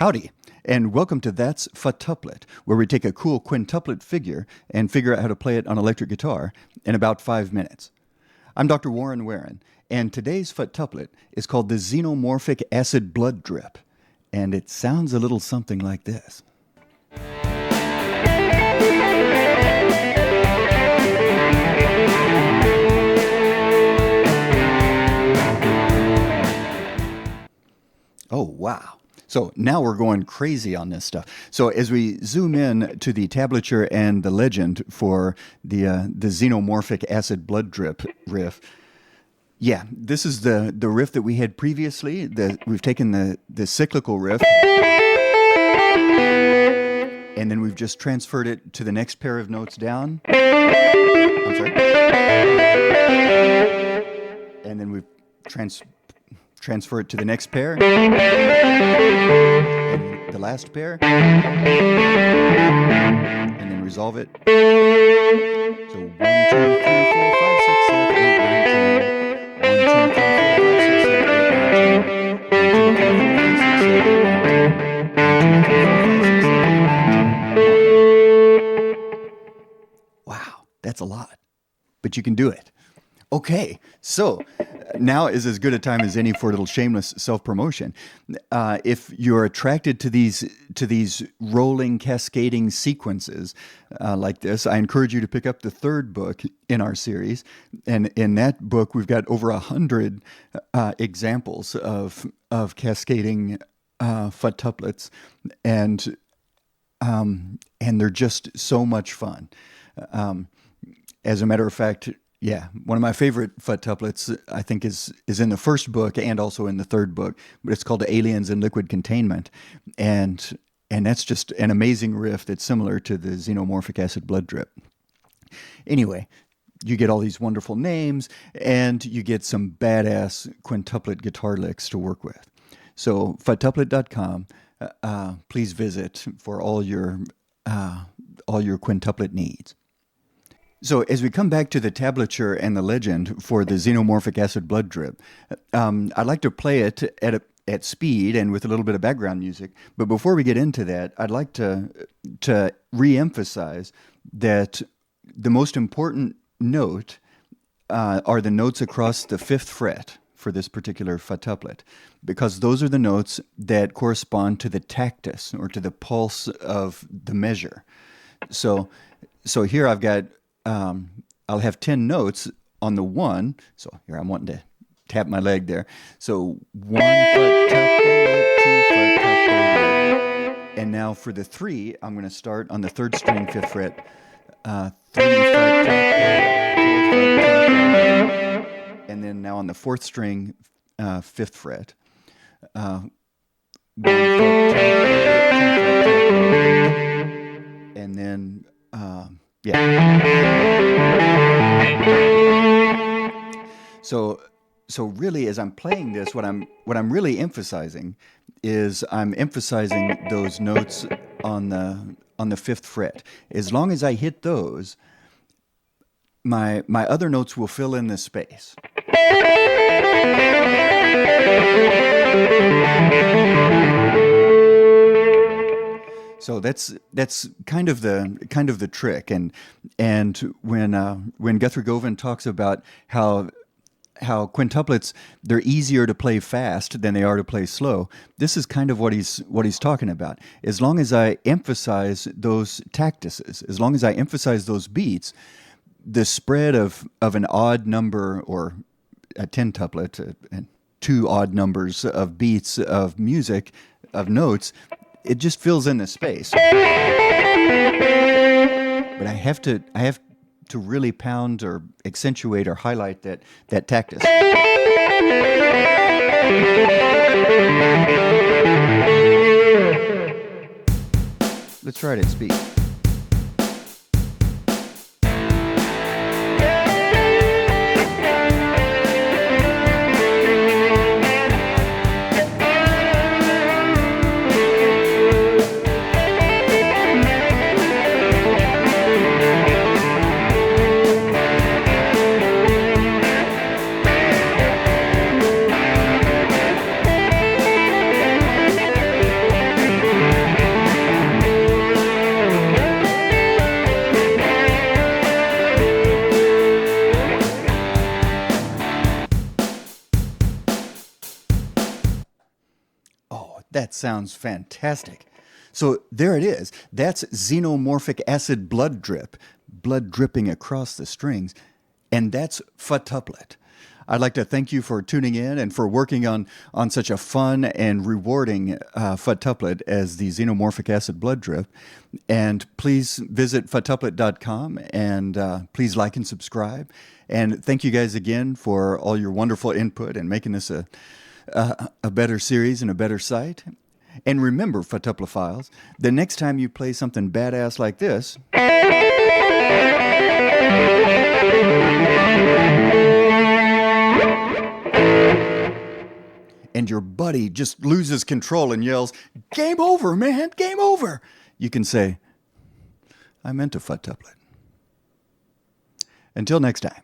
Howdy, and welcome to That's Tuplet, where we take a cool quintuplet figure and figure out how to play it on electric guitar in about 5 minutes. I'm Dr. Warren Warren, and today's tuplet is called the Xenomorphic Acid Blood Drip, and it sounds a little something like this. Oh, wow. So now we're going crazy on this stuff. So as we zoom in to the tablature and the legend for the Xenomorphic Acid Blood Drip riff, yeah, this is the riff that we had previously. We've taken the cyclical riff, and then we've just transferred it to the next pair of notes down. I'm sorry. And then we've transfer it to the next pair, and the last pair, and then resolve it. So 1, 2, 3, 4, 5, 6, 7, 8, 9, 10. Wow, that's a lot, but you can do it. Okay, so now is as good a time as any for a little shameless self-promotion. If you're attracted to these rolling, cascading sequences like this, I encourage you to pick up the third book in our series. And in that book, we've got over 100 examples of cascading tuplets, and they're just so much fun. As a matter of fact, yeah, one of my favorite tuplets, I think, is in the first book and also in the third book, but it's called Aliens in Liquid Containment, and that's just an amazing riff that's similar to the Xenomorphic Acid Blood Drip. Anyway, you get all these wonderful names, and you get some badass quintuplet guitar licks to work with. So, tuplet.com, please visit for all your quintuplet needs. So as we come back to the tablature and the legend for the Xenomorphic Acid Blood Drip, I'd like to play it at speed and with a little bit of background music. But before we get into that, I'd like to re-emphasize that the most important note are the notes across the 5th fret for this particular tuplet, because those are the notes that correspond to the tactus, or to the pulse of the measure. So here I've got... I'll have 10 notes on the 1. So here I'm wanting to tap my leg there. So 1 tuplet, 2 tuplet. And now for the 3, I'm going to start on the 3rd string, 5th fret. 3 tuplet, and then now on the 4th string, 5th fret. 1 tuplet, and then So really, as I'm playing this, what I'm really emphasizing is I'm emphasizing those notes on the 5th fret. As long as I hit those, my other notes will fill in the space. So that's kind of the trick, and when Guthrie Govan talks about how quintuplets, they're easier to play fast than they are to play slow, this is kind of what he's talking about. As long as I emphasize those tactuses, as long as I emphasize those beats, the spread of an odd number or a tentuplet and 2 odd numbers of beats of music, of notes, it just fills in the space. But I have to really pound or accentuate or highlight that tactus. Let's try it at speed. sounds fantastic. So there it is. That's xenomorphic acid blood dripping across the strings. And that's tentuplet. I'd like to thank you for tuning in and for working on such a fun and rewarding tentuplet as the xenomorphic acid blood drip. And please visit tentuplet.com and please like and subscribe. And thank you guys again for all your wonderful input and making this a better series and a better site. And remember, tentuplephiles, the next time you play something badass like this, and your buddy just loses control and yells, "Game over, man, game over," you can say, "I meant to tentuplet." Until next time.